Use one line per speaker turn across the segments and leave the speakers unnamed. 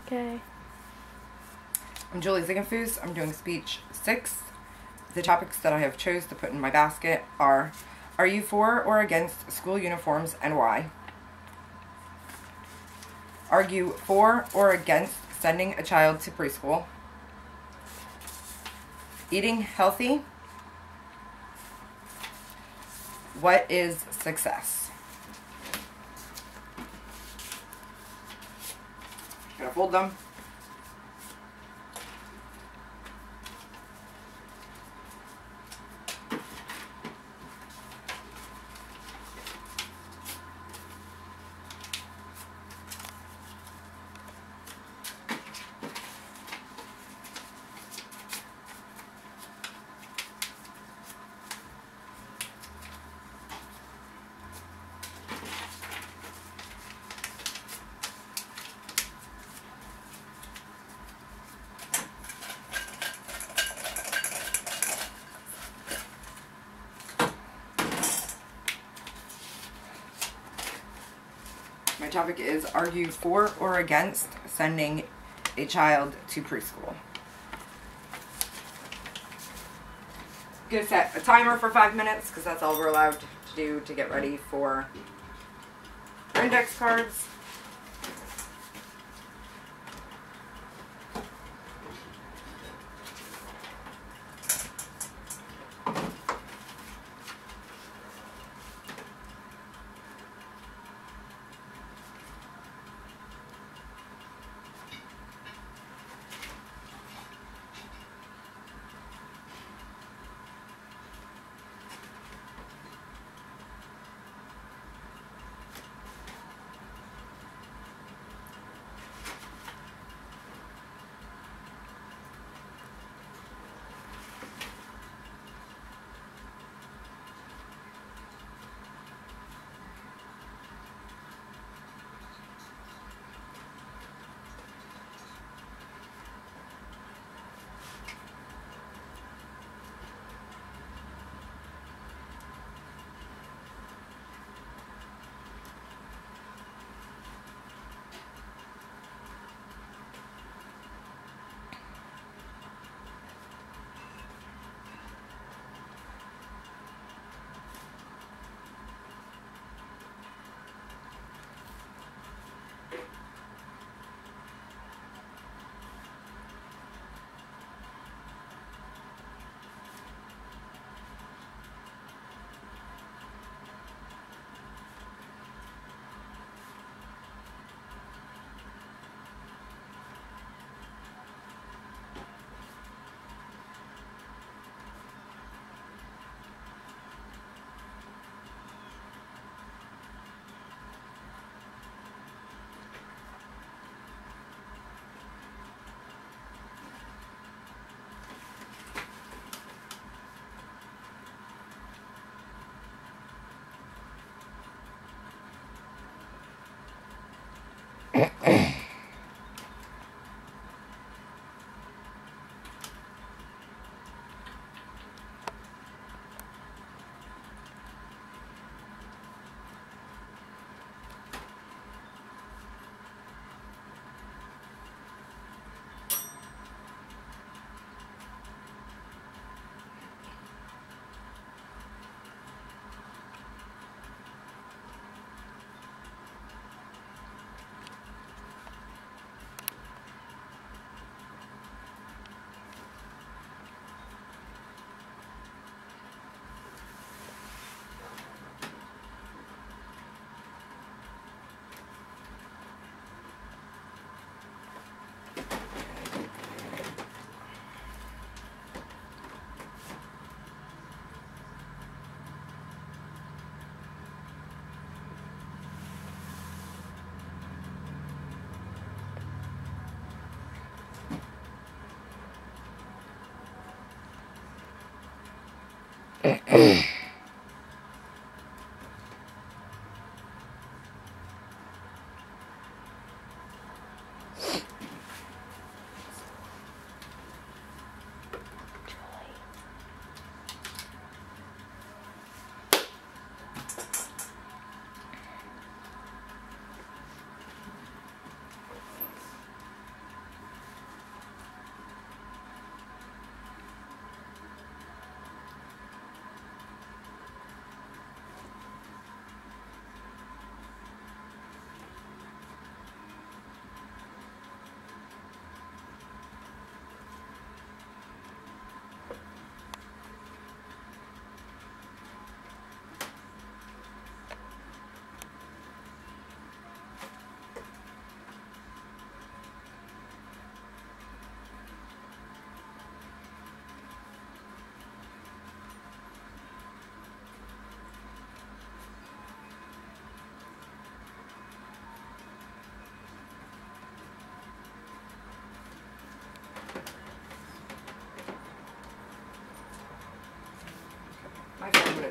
Okay.
I'm Julie Ziegenfuss. I'm doing speech 6. The topics that I have chose to put in my basket are you for or against school uniforms and why? Are you for or against sending a child to preschool? Eating healthy? What is success? Gonna fold them. My topic is, are you for or against sending a child to preschool? I'm going to set a timer for 5 minutes because that's all we're allowed to do to get ready for our index cards.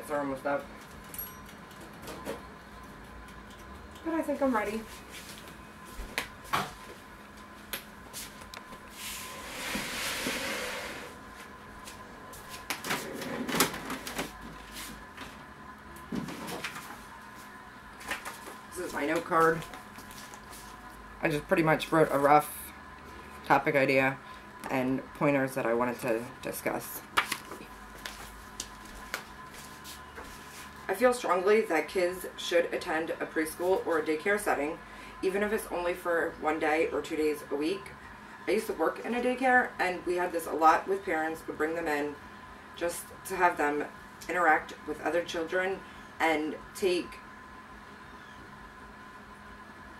minutes are almost up. But I think I'm ready. This is my note card. I just pretty much wrote a rough topic idea and pointers that I wanted to discuss. I feel strongly that kids should attend a preschool or a daycare setting, even if it's only for 1 day or 2 days a week. I used to work in a daycare, and we had this a lot with parents. Would bring them in just to have them interact with other children and take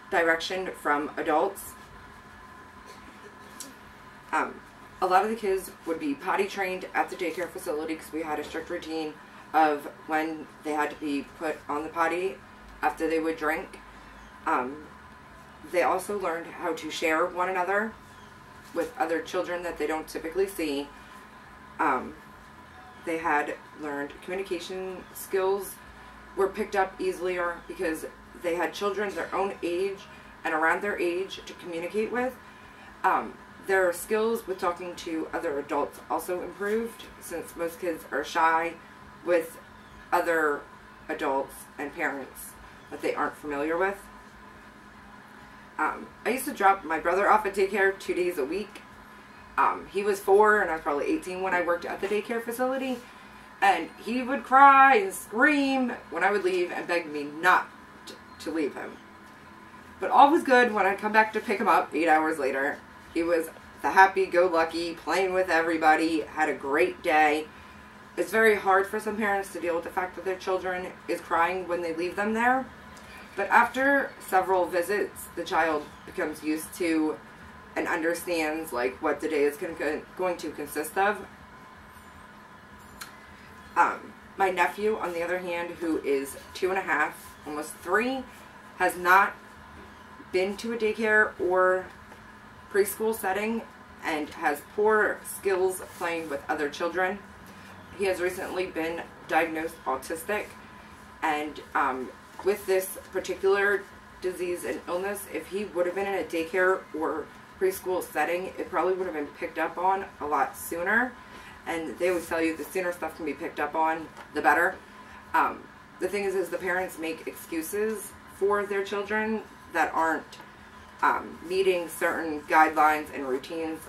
direction from adults. A lot of the kids would be potty trained at the daycare facility because we had a strict routine of when they had to be put on the potty after they would drink. They also learned how to share one another with other children that they don't typically see. They had learned communication skills were picked up easier because they had children their own age and around their age to communicate with. Their skills with talking to other adults also improved, since most kids are shy with other adults and parents that they aren't familiar with. I used to drop my brother off at daycare 2 days a week. He was 4 and I was probably 18 when I worked at the daycare facility, and he would cry and scream when I would leave and beg me not to leave him. But all was good when I'd come back to pick him up 8 hours later. He was the happy-go-lucky, playing with everybody, had a great day. It's very hard for some parents to deal with the fact that their children is crying when they leave them there. But after several visits, the child becomes used to and understands like what the day is going to consist of. My nephew, on the other hand, who is 2.5, almost 3, has not been to a daycare or preschool setting and has poor skills playing with other children. He has recently been diagnosed autistic, and with this particular disease and illness, if he would have been in a daycare or preschool setting, it probably would have been picked up on a lot sooner. And they always tell you the sooner stuff can be picked up on, the better. The thing is the parents make excuses for their children that aren't meeting certain guidelines and routines.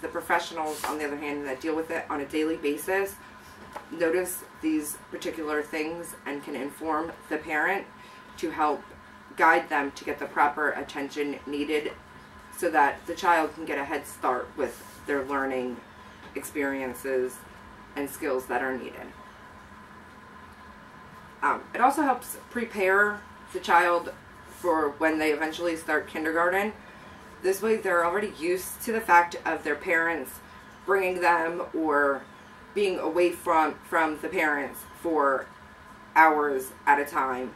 The professionals, on the other hand, that deal with it on a daily basis, notice these particular things and can inform the parent to help guide them to get the proper attention needed so that the child can get a head start with their learning experiences and skills that are needed. It also helps prepare the child for when they eventually start kindergarten. This way they're already used to the fact of their parents bringing them or being away from the parents for hours at a time,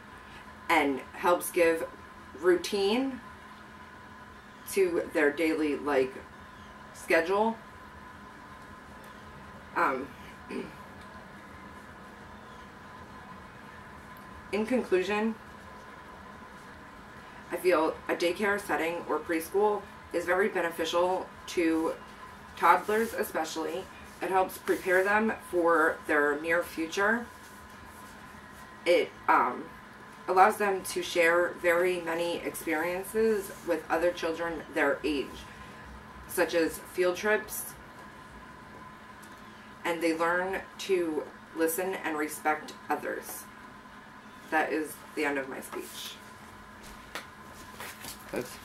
and helps give routine to their daily schedule. In conclusion, I feel a daycare setting or preschool is very beneficial to toddlers especially. It helps prepare them for their near future. It allows them to share very many experiences with other children their age, such as field trips, and they learn to listen and respect others. That is the end of my speech. That's